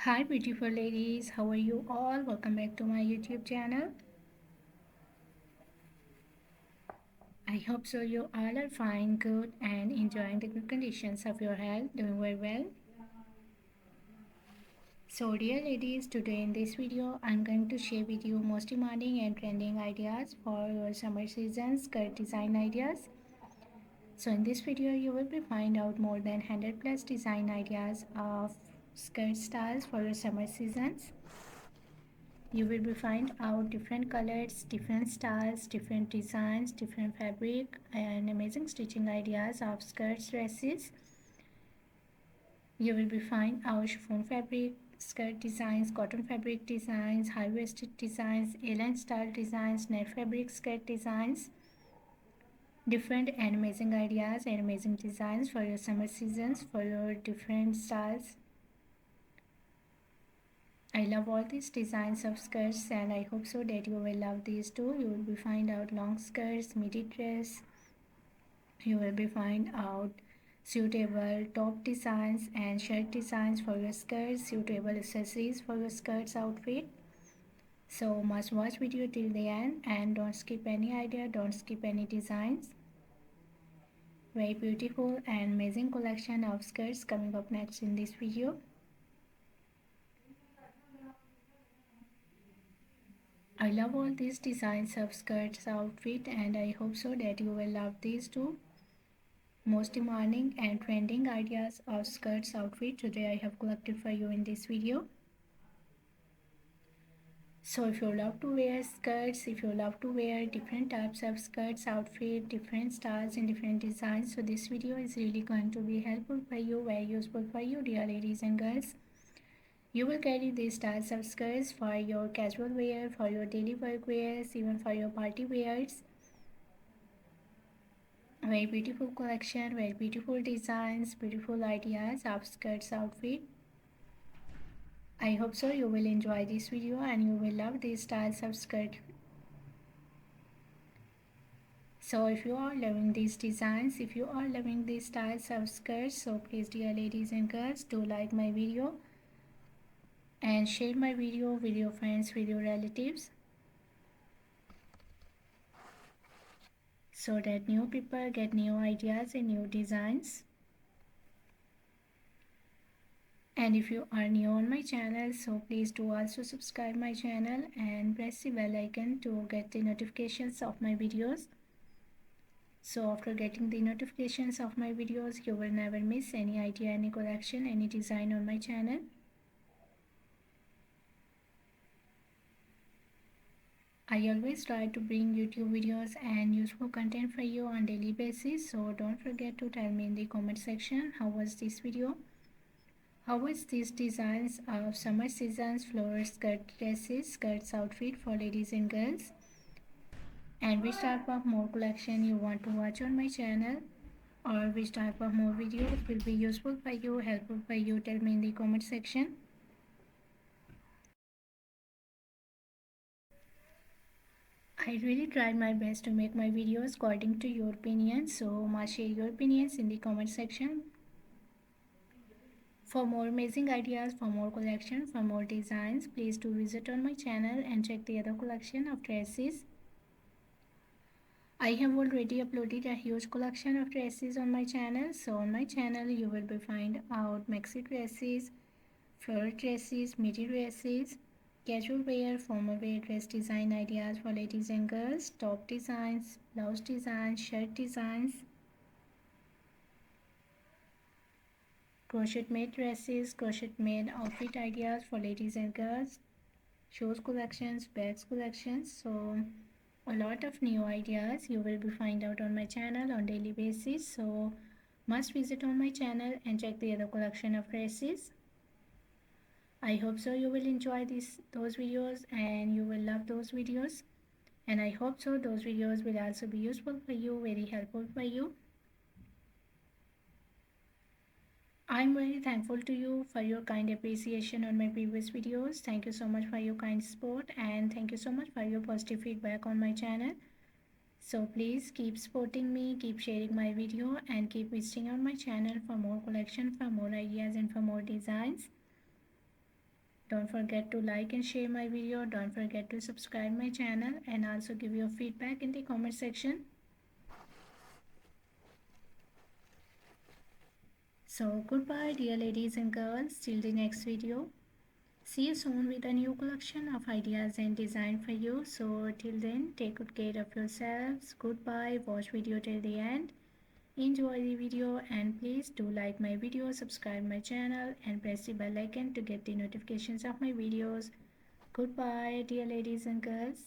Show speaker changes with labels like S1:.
S1: Hi beautiful ladies, how are you all? Welcome back to my YouTube channel. I hope so you all are fine, good and enjoying the good conditions of your health, doing very well. So dear ladies, today in this video I'm going to share with you most demanding and trending ideas for your summer season skirt design ideas. So in this video you will be find out more than 100 plus design ideas of skirt styles for your summer seasons. You will be find out different colors, different styles, different designs, different fabric and amazing stitching ideas of skirts, dresses. You will be find out chiffon fabric skirt designs, cotton fabric designs, high-waisted designs, A-line style designs, net fabric skirt designs, different and amazing ideas and amazing designs for your summer seasons, for your different styles. I love all these designs of skirts and I hope so that you will love these too. You will be find out long skirts, midi dress. You will be find out suitable top designs and shirt designs for your skirts, suitable accessories for your skirts outfit. So must watch video till the end and don't skip any idea, don't skip any designs. Very beautiful and amazing collection of skirts coming up next in this video. I love all these designs of skirts outfit and I hope so that you will love these too. Most demanding and trending ideas of skirts outfit today I have collected for you in this video. So if you love to wear skirts, if you love to wear different types of skirts outfit, different styles and different designs, so this video is really going to be helpful for you, very useful for you dear ladies and girls. You will carry these styles of skirts for your casual wear, for your daily work wears, even for your party wears. Very beautiful collection, very beautiful designs, beautiful ideas of skirts outfit. I hope so you will enjoy this video and you will love these styles of skirt. So if you are loving these designs, if you are loving these styles of skirts, so please dear ladies and girls, do like my video and share my video with your friends, with your relatives, so that new people get new ideas and new designs. And if you are new on my channel, so please do also subscribe my channel and press the bell icon to get the notifications of my videos. So after getting the notifications of my videos, you will never miss any idea, any collection, any design on my channel. I always try to bring YouTube videos and useful content for you on daily basis. So don't forget to tell me in the comment section how was this video. How was these designs of summer season's floral skirt dresses, skirts outfit for ladies and girls? And which type of more collection you want to watch on my channel? Or which type of more videos will be useful for you, helpful for you? Tell me in the comment section. I really tried my best to make my videos according to your opinions, so must share your opinions in the comment section. For more amazing ideas, for more collection, for more designs, please do visit on my channel and check the other collection of dresses. I have already uploaded a huge collection of dresses on my channel. So on my channel you will be find out maxi dresses, floral dresses, midi dresses, casual wear, formal wear dress design ideas for ladies and girls, top designs, blouse designs, shirt designs, crochet made dresses, crochet made outfit ideas for ladies and girls, shoes collections, bags collections. So a lot of new ideas you will be find out on my channel on daily basis. So must visit on my channel and check the other collection of dresses. I hope so you will enjoy those videos and you will love those videos, and I hope so those videos will also be useful for you, very helpful for you. I'm very thankful to you for your kind appreciation on my previous videos. Thank you so much for your kind support and thank you so much for your positive feedback on my channel. So please keep supporting me, keep sharing my video and keep visiting on my channel for more collection, for more ideas and for more designs. Don't forget to like and share my video. Don't forget to subscribe my channel and also give your feedback in the comment section. So goodbye dear ladies and girls, till the next video. See you soon with a new collection of ideas and design for you. So till then, take good care of yourselves. Goodbye. Watch video till the end. Enjoy the video and please do like my video, subscribe my channel and press the bell icon to get the notifications of my videos. Goodbye dear ladies and girls.